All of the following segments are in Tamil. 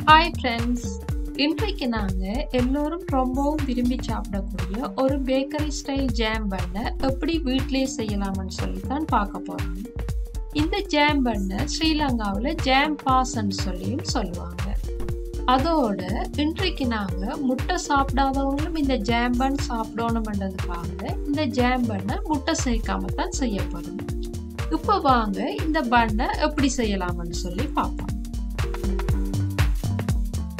ஹாய் ஃப்ரெண்ட்ஸ், இன்றைக்கு நாங்கள் எல்லோரும் ரொம்பவும் விரும்பி சாப்பிடக்கூடிய ஒரு பேக்கரி ஸ்டைல் ஜாம் பண்ணை எப்படி வீட்டிலேயே செய்யலாம்னு சொல்லி தான் பார்க்க போகிறோம். இந்த ஜாம் பண்ணை ஸ்ரீலங்காவில் ஜாம் பாஸ்ன்னு சொல்லியும் சொல்லுவாங்க. அதோட இன்றைக்கு நாங்கள் முட்டை சாப்பிடாதவங்களும் இந்த ஜாம் பன் சாப்பிடணும்ன்றதுக்காக இந்த ஜாம் பண்ணை முட்டை சேர்க்காம தான் செய்யப்படும். இப்போ வாங்க இந்த பண்ணை எப்படி செய்யலாம்னு சொல்லி பார்ப்போம்.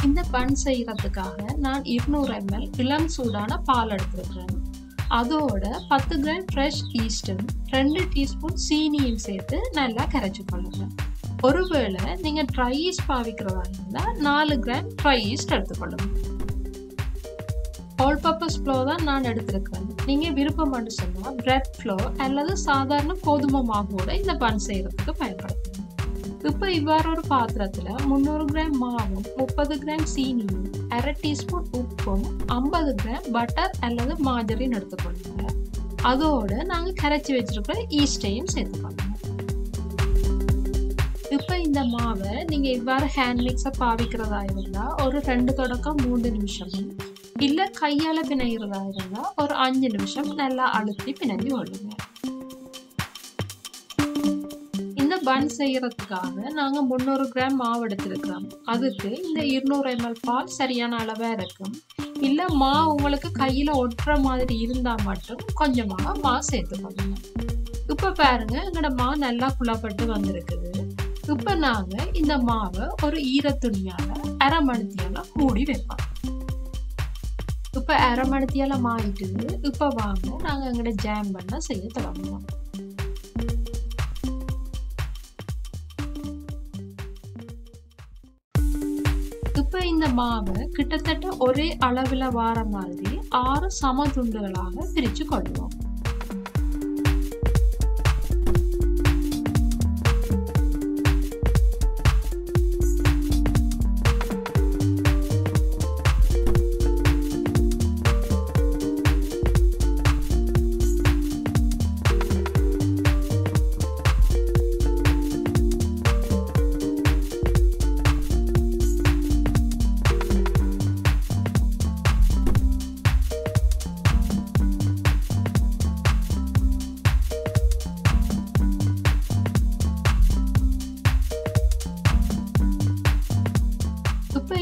இந்த பன் செய்யறதுக்காக நான் 200 ml இளம் சூடான பால் எடுத்துருக்கிறேன். அதோட 10 கிராம் ஃப்ரெஷ் ஈஸ்டும் 2 டீஸ்பூன் சீனியும் சேர்த்து நல்லா கரைச்சி கொள்ளுங்க. ஒருவேளை நீங்க ட்ரை ஈஸ்ட் பாவிக்கிறதா இருந்தால் 4 கிராம் ட்ரை ஈஸ்ட் எடுத்துக்கொள்ளுங்க. ஆல் பர்பஸ் ஃப்ளோ தான் நான் எடுத்திருக்கிறேன். நீங்க விருப்பம் பண்ணி சொன்னா பிரெட் ஃப்ளோ அல்லது சாதாரண கோதுமை மாவோட இந்த பன் செய்யறதுக்கு பயன்படுத்துங்க. இப்போ இவ்வாறு ஒரு பாத்திரத்துல 300 கிராம் மாவும் 30 கிராம் சீனியும் 1/2 டீஸ்பூன் உப்பும் 50 கிராம் பட்டர் அல்லது மார்ஜரின் எடுத்துக்கொள்ளுங்க. அதோட நாங்க கரைச்சி வச்சிருக்கிற ஈஸ்டையும் சேர்த்துக்கொள்ளுங்க. இப்போ இந்த மாவை நீங்க இவ்வாறு ஹேண்ட் மிக்ஸை பாவிக்கிறதா இருந்தா ஒரு 2 தொடக்கம் 3 நிமிஷமும் இல்ல கையால பிணைகிறதா இருந்தா ஒரு 5 நிமிஷம் நல்லா அழுத்தி பிணைஞ்சு கொள்ளுங்க. இந்த பன் செய்யறதுக்காக நாங்க 300 கிராம் மாவு எடுத்திருக்கிறோம். அதுக்கு இந்த 200 ml பால் சரியான அளவா இருக்கும். இல்ல மா உங்களுக்கு கையில ஒட்டுற மாதிரி இருந்தா மட்டும் கொஞ்சமாக மா சேர்த்துக்கொள்ளுங்க. இப்ப பாருங்க, எங்களோட மா நல்லா குழப்பட்டு வந்திருக்குது. இப்ப நாங்க இந்த மாவை ஒரு ஈரத்துணியால 1/2 மணித்தியால மூடி வைப்போம். இப்ப 1/2 மணித்தியால மாறிட்டுது. இப்ப வாங்க நாங்க எங்களோட ஜாம் பண்ண செய்ய தொடங்குவோம். இப்ப இந்த மாவை கிட்டத்தட்ட ஒரே அளவுல வார மாதிரி 6 சம துண்டுகளாக பிரிச்சு கொள்வோம்.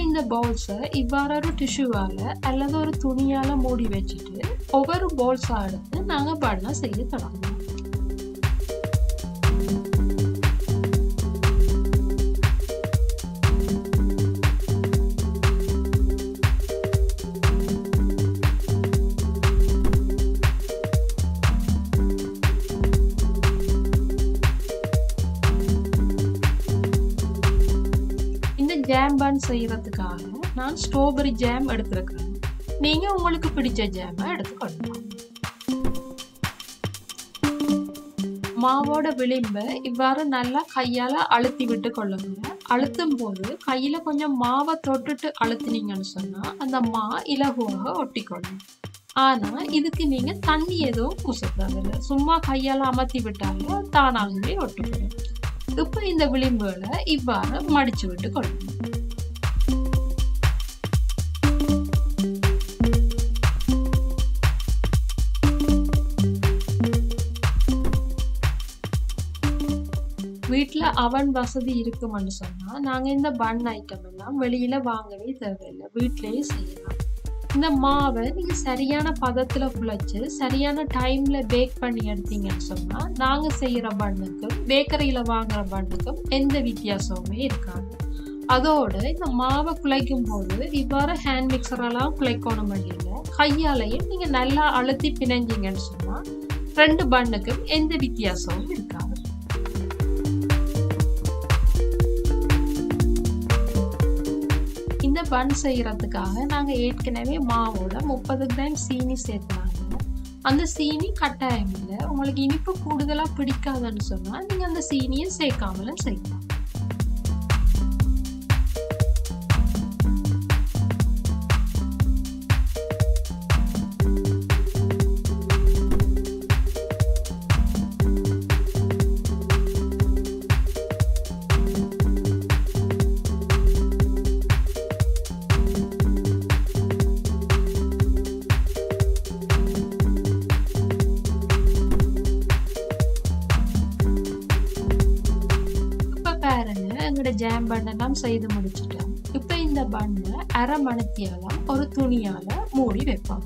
இந்த பவுல்ஸை இவ்வாறு ஒரு டிஷ்யூவால அல்லது ஒரு துணியால மூடி வச்சுட்டு ஒவ்வொரு பவுல்ஸா எடுத்து நாங்க பண்ண செய்ய தொடங்குவோம். ஜாம் பன் செய்யறதுக்காக நான் ஸ்ட்ராபெரி ஜாம் எடுத்திருக்கிறேன். நீங்க உங்களுக்கு பிடிச்ச ஜாமை எடுத்துக்கொள்ளலாம். மாவோட விளிம்பை இவ்வாறு நல்லா கையால அழுத்தி விட்டு கொள்ளுங்க. அழுத்தும் போது கையில கொஞ்சம் மாவை தொட்டுட்டு அழுத்தினீங்கன்னு சொன்னா அந்த மா இலகுவாக ஒட்டிக்கொள்ளும். ஆனா இதுக்கு நீங்க தண்ணி எதுவும் பூசக்கூடாது. சும்மா கையால அமர்த்தி விட்டாலே தானாகவே ஒட்டிக்கொள்ளும். இப்ப இந்த விளிம்புகளை இவ்வாறு மடிச்சு விட்டு கொள்ளணும். வீட்டுல அவன் வசதி இருக்கும்னு சொன்னா நாங்க இந்த பன் ஐட்டம் எல்லாம் வெளியில வாங்கவே தேவையில்லை, வீட்லயே செய்யலாம். இந்த மாவை நீங்க சரியான பதத்துல குழைச்சு சரியான டைம்ல பேக் பண்ணி எடுத்தீங்கன்னு சொன்னா நாங்க செய்யற பண்ணுக்கும் பேக்கரியில வாங்குற பண்ணுக்கும் எந்த வித்தியாசமுமே இருக்காது. அதோட இந்த மாவை குழைக்கும் போது இவ்வாறு ஹேண்ட் மிக்சரெல்லாம் குழைக்கணும் இல்ல, கையாலையும் நீங்க நல்லா அழுத்தி பிணைஞ்சிங்கன்னு சொன்னா 2 பண்ணுக்கும் எந்த வித்தியாசமும் இருக்காது. இந்த பன் செய்யறதுக்காக நாங்க ஏற்கனவே மாவோட 30 கிராம் சீனி சேர்த்துனாங்க. அந்த சீனி கட்டாயம் இல்லை. உங்களுக்கு இனிப்பு கூடுதலா பிடிக்காதுன்னு சொன்னா நீங்க அந்த சீனியை சேர்க்காமலும் செய்யலாம். பாருங்க எங்களோட ஜாம் பன் எல்லாம் செய்து முடிச்சிட்டோம். இப்ப இந்த பண்ணை அரை மணித்தியாலம் ஒரு துணியால மூடி வைப்போம்.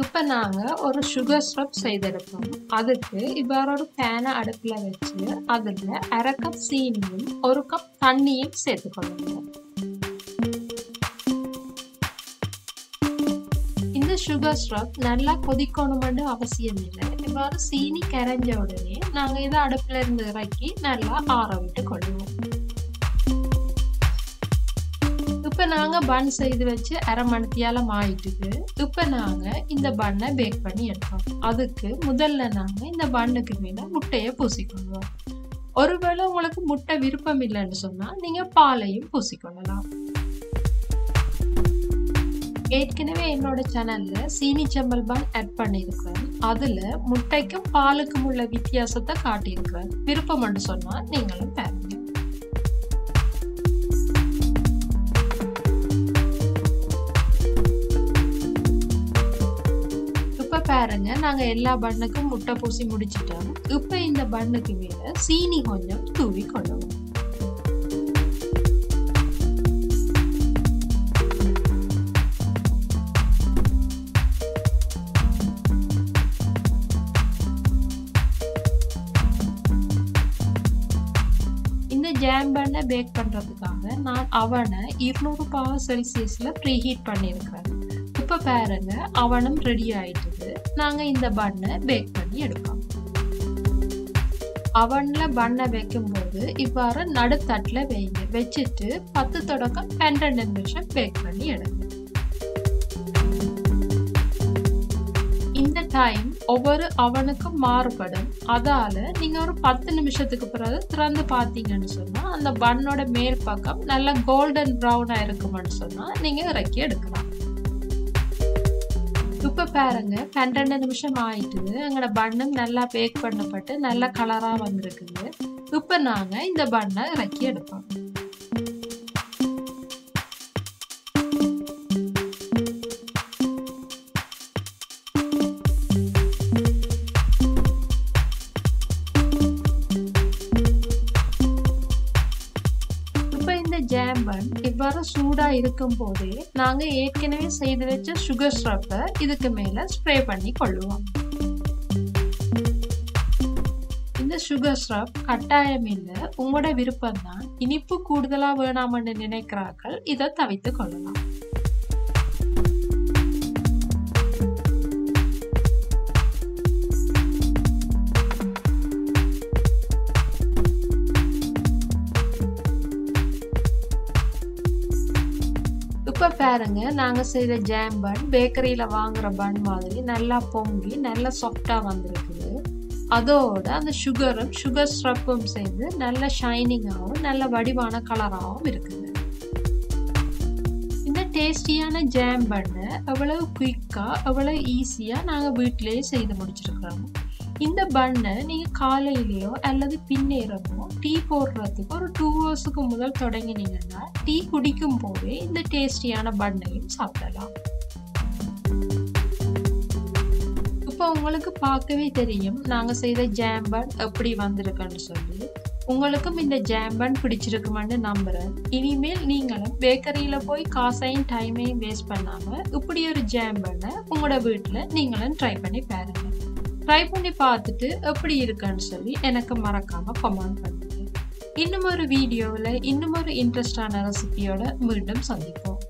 இப்ப நாங்க ஒரு சுகர் சிரப் செய்தெடுப்போம். அதுக்கு இவ்வாறு ஒரு பேனை அடுப்புல வச்சு அதுல அரை கப் சீனியும் 1 கப் தண்ணியும் சேர்த்துக்கொள்ளணும். இந்த சுகர் சிரப் நல்லா கொதிக்கணும்னு அவசியம் இல்லை. இவ்வாறு சீனி கரைஞ்ச உடனே நாங்க இதை அடுப்புல இருந்து இறக்கி நல்லா ஆற விட்டு கொள்ளுவோம். இப்ப நாங்க பன் செய்து வச்சு அரை மணித்தியாலம் ஆயிட்டுது. இப்ப நாங்க இந்த பண்ணை பேக் பண்ணி எடுப்போம். அதுக்கு முதல்ல நாங்க இந்த பண்ணுக்கு மேல முட்டையை பூசிக்கொள்வோம். ஒருவேளை உங்களுக்கு முட்டை விருப்பம் இல்லைன்னு சொன்னா நீங்க பாலையும் பூசிக்கொள்ளலாம். ஏற்கனவே என்னோட சேனல்ல சீனி சம்பல் பன் ஆட் பண்ணியிருக்கிறேன். அதுல முட்டைக்கும் பாலுக்கும் உள்ள வித்தியாசத்தை காட்டியிருக்கிறேன். விருப்பம் சொன்னா நீங்களும் பாருங்க. பாருங்க நாங்க எல்லா பண்ணுக்கும் முட்டை பூசி முடிச்சிட்டோம். இப்ப இந்த பண்ணுக்கு மேல சீனி கொஞ்சம் தூவி கொள்ளுவோம். இந்த ஜாம் பண்ணை பேக் பண்றதுக்காக நான் அவனை 200 செல்சியஸ்ல ப்ரீஹீட் பண்ணியிருக்கிறேன். இப்ப பாருங்க அவனும் ரெடி ஆயிட்டுது. நாங்க இந்த பண்ணை பேக் பண்ணி எடுப்போம். அவன்ல பண்ணை வைக்கும் போது இவ்வாறு நடுத்தட்டுல வைங்க. வச்சுட்டு 10 தொடக்கம் 12 நிமிஷம் பேக் பண்ணி எடுங்க. இந்த டைம் ஒவ்வொரு அவனுக்கும் மாறுபடும். அதால நீங்க ஒரு 10 நிமிஷத்துக்கு பிறகு திறந்து பாத்தீங்கன்னு சொன்னா அந்த பண்ணோட மேல் பக்கம் நல்லா கோல்டன் ப்ரௌனா இருக்கும்னு சொன்னா நீங்க இறக்கி எடுக்கலாம். இப்ப பாருங்க 12 நிமிஷம் ஆயிட்டுது. எங்களோட பண்ணம் நல்லா பேக் பண்ணப்பட்டு நல்ல கலரா வந்திருக்குது. இப்ப நாங்க இந்த பண்ணை இறக்கி எடுப்போம். ஜாம் பன் இவ்வாறு சூடா இருக்கும் போதே நாங்க ஏற்கனவே செய்து வச்ச சுகர் சிரப்பை இதுக்கு மேல ஸ்ப்ரே பண்ணி கொள்ளுவோம். இந்த சுகர் சிரப் கட்டாயம் இல்லை, உங்களோட விருப்பம் தான். இனிப்பு கூடுதலா வேணாம்னு நினைக்கிறார்கள் இதை தவிர்த்து கொள்ளலாம். இப்ப பாருங்க நாங்க செய்த ஜாம் பன் பேக்கரியில வாங்குற பன் மாதிரி நல்லா பொங்கி நல்லா சாஃப்டா வந்திருக்குது. அதோட அந்த சுகரும் சுகர் சிரப்பும் சேர்ந்து நல்ல ஷைனிங்காகவும் நல்ல வடிவான கலராகவும் இருக்குது. இந்த டேஸ்டியான ஜாம் பண்ணை எவ்வளவு குயிக்கா எவ்வளவு ஈஸியா நாங்க வீட்டிலேயே செய்து முடிச்சிருக்கிறோம். இந்த பண்ணை நீங்க காலையிலயோ அல்லது பின்னேரமோ டீ போடுறதுக்கு ஒரு 2 ஹவர்ஸுக்கு முதல் தொடங்கினீங்கன்னா டீ குடிக்கும் போதே இந்த டேஸ்டியான பண்ணையும் சாப்பிடலாம். இப்போ உங்களுக்கு பார்க்கவே தெரியும் நாங்க செய்த ஜாம் பன் எப்படி வந்திருக்குன்னு சொல்லி. உங்களுக்கும் இந்த ஜாம் பன் பிடிச்சிருக்குமான்னு நம்புறேன். இனிமேல் நீங்களும் பேக்கரியில போய் காசையும் டைமையும் வேஸ்ட் பண்ணாம இப்படி ஒரு ஜாம் பண்ணை உங்களோட வீட்டுல நீங்களும் ட்ரை பண்ணி பாருங்க. ட்ரை பண்ணி பார்த்துட்டு எப்படி இருக்குன்னு சொல்லி எனக்கு மறக்காம கமெண்ட் பண்ணுங்க. இன்னும் ஒரு வீடியோவில் இன்னும் ஒரு இன்ட்ரெஸ்டான ரெசிபியோட மீண்டும் சந்திப்போம்.